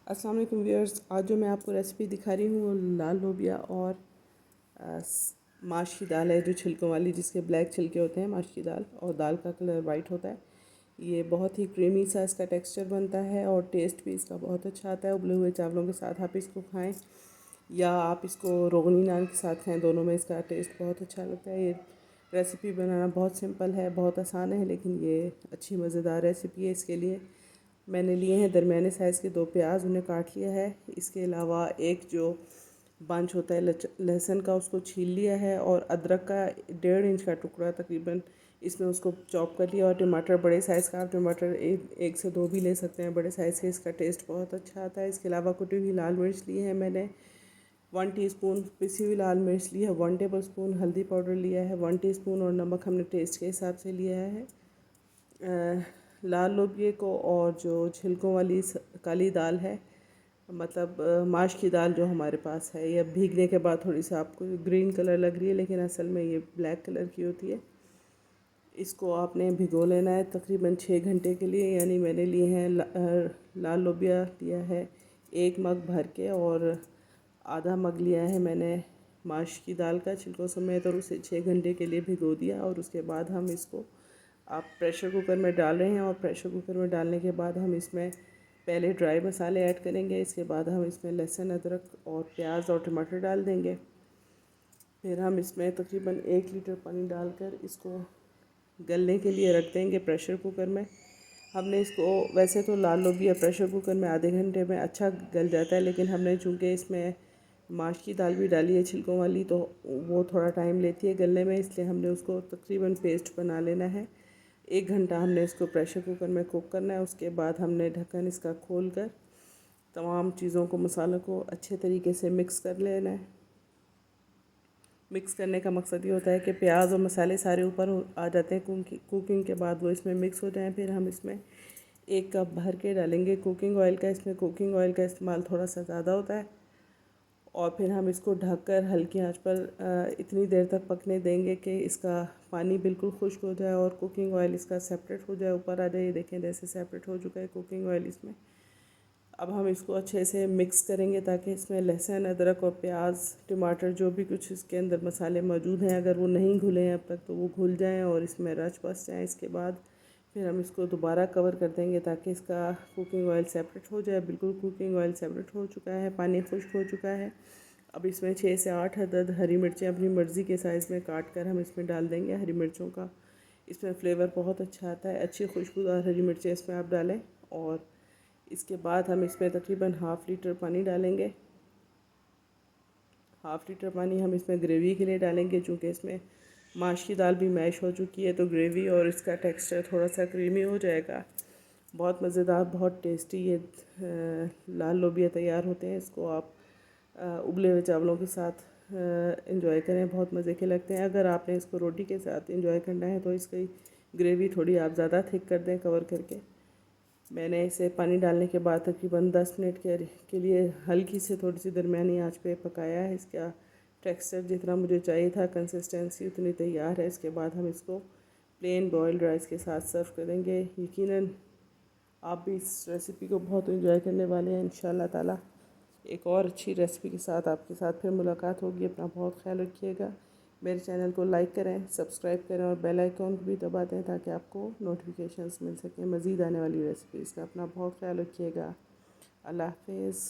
अस्सलाम वालेकुम व्यूअर्स। आज जो मैं आपको रेसिपी दिखा रही हूँ वो लाल लोबिया और माश की दाल है, जो छिलकों वाली, जिसके ब्लैक छिलके होते हैं, माश की दाल, और दाल का कलर वाइट होता है। ये बहुत ही क्रीमी सा इसका टेक्सचर बनता है और टेस्ट भी इसका बहुत अच्छा आता है। उबले हुए चावलों के साथ आप इसको खाएं या आप इसको रोगनी नान के साथ खाएं, दोनों में इसका टेस्ट बहुत अच्छा लगता है। ये रेसिपी बनाना बहुत सिंपल है, बहुत आसान है, लेकिन ये अच्छी मज़ेदार रेसिपी है। इसके लिए मैंने लिए हैं दरमियाने साइज़ के 2 प्याज, उन्हें काट लिया है। इसके अलावा एक जो बंच होता है लहसुन का, उसको छील लिया है, और अदरक का 1.5 इंच का टुकड़ा तकरीबन इसमें उसको चॉप कर लिया। और टमाटर, बड़े साइज़ का आप टमाटर एक से दो भी ले सकते हैं, बड़े साइज़ के, इसका टेस्ट बहुत अच्छा आता है। इसके अलावा कुटी हुई लाल मिर्च ली है मैंने, 1 टीस्पून पिसी हुई लाल मिर्च ली है, 1 टेबल स्पून हल्दी पाउडर लिया है, 1 टीस्पून, और नमक हमने टेस्ट के हिसाब से लिया है। लाल लोबिये को और जो छिलकों वाली काली दाल है, मतलब माश की दाल जो हमारे पास है, यह भीगने के बाद थोड़ी सी आपको ग्रीन कलर लग रही है, लेकिन असल में ये ब्लैक कलर की होती है। इसको आपने भिगो लेना है तकरीबन 6 घंटे के लिए। यानी मैंने लिए हैं लाल लोबिया लिया है 1 मग भर के, और आधा मग लिया है मैंने माश की दाल का छिलकों समेत, और उसे 6 घंटे के लिए भिगो दिया। और उसके बाद हम इसको आप प्रेशर कुकर में डाल रहे हैं, और प्रेशर कुकर में डालने के बाद हम इसमें पहले ड्राई मसाले ऐड करेंगे। इसके बाद हम इसमें लहसुन, अदरक और प्याज और टमाटर डाल देंगे। फिर हम इसमें तकरीबन 1 लीटर पानी डालकर इसको गलने के लिए रख देंगे प्रेशर कुकर में। हमने इसको, वैसे तो लाल लोबिया प्रेशर कुकर में आधे घंटे में अच्छा गल जाता है, लेकिन हमने चूँकि इसमें माश की दाल भी डाली है छिलकों वाली, तो वो थोड़ा टाइम लेती है गलने में, इसलिए हमने उसको तकरीबन पेस्ट बना लेना है। 1 घंटा हमने इसको प्रेशर कुकर में कुक करना है। उसके बाद हमने ढक्कन इसका खोल कर तमाम चीज़ों को, मसालों को अच्छे तरीके से मिक्स कर लेना है। मिक्स करने का मकसद ये होता है कि प्याज और मसाले सारे ऊपर आ जाते हैं, कुकिंग के बाद वो इसमें मिक्स हो जाएं। फिर हम इसमें 1 कप भर के डालेंगे कुकिंग ऑयल का। इसमें कुकिंग ऑयल का इस्तेमाल थोड़ा सा ज़्यादा होता है। और फिर हम इसको ढककर हल्की आंच पर इतनी देर तक पकने देंगे कि इसका पानी बिल्कुल खुश्क हो जाए और कुकिंग ऑयल इसका सेपरेट हो जाए, ऊपर आ जाए। ये देखें जैसे सेपरेट हो चुका है कुकिंग ऑयल इसमें। अब हम इसको अच्छे से मिक्स करेंगे ताकि इसमें लहसुन, अदरक और प्याज, टमाटर, जो भी कुछ इसके अंदर मसाले मौजूद हैं, अगर वो नहीं घुले हैं अब तक, तो वो घुल जाएं और इसमें रच बस जाएं। इसके बाद फिर हम इसको दोबारा कवर कर देंगे ताकि इसका कुकिंग ऑयल सेपरेट हो जाए। बिल्कुल कुकिंग ऑयल सेपरेट हो चुका है, पानी खुश्क हो चुका है। अब इसमें 6 से 8 अदद हरी मिर्चें अपनी मर्ज़ी के साइज़ में काट कर हम इसमें डाल देंगे। हरी मिर्चों का इसमें फ्लेवर बहुत अच्छा आता है, अच्छी खुशबूदार हरी मिर्चें इसमें आप डालें। और इसके बाद हम इसमें तकरीबन हाफ़ लीटर पानी डालेंगे। हाफ़ लीटर पानी हम इसमें ग्रेवी के लिए डालेंगे, चूँकि इसमें माश की दाल भी मैश हो चुकी है, तो ग्रेवी और इसका टेक्सचर थोड़ा सा क्रीमी हो जाएगा। बहुत मज़ेदार, बहुत टेस्टी ये लाल लोबिया तैयार होते हैं। इसको आप उबले हुए चावलों के साथ इंजॉय करें, बहुत मज़े के लगते हैं। अगर आपने इसको रोटी के साथ इंजॉय करना है तो इसकी ग्रेवी थोड़ी आप ज़्यादा थिक कर दें कवर करके। मैंने इसे पानी डालने के बाद तकरीबन 10 मिनट के लिए हल्की से थोड़ी सी दरमियानी आंच पे पकाया है। इसका टेक्सचर जितना मुझे चाहिए था, कंसिस्टेंसी उतनी तैयार है। इसके बाद हम इसको प्लेन बॉयल्ड राइस के साथ सर्व करेंगे। यकीनन आप भी इस रेसिपी को बहुत एंजॉय करने वाले हैं इंशाल्लाह ताला। एक और अच्छी रेसिपी के साथ आपके साथ फिर मुलाकात होगी। अपना बहुत ख्याल रखिएगा। मेरे चैनल को लाइक करें, सब्सक्राइब करें और बेल आइकॉन को भी दबा दें ताकि आपको नोटिफिकेशंस मिल सकें मज़ीद आने वाली रेसिपीज़ का। अपना बहुत ख्याल रखिएगा। अल्लाह हाफिज़।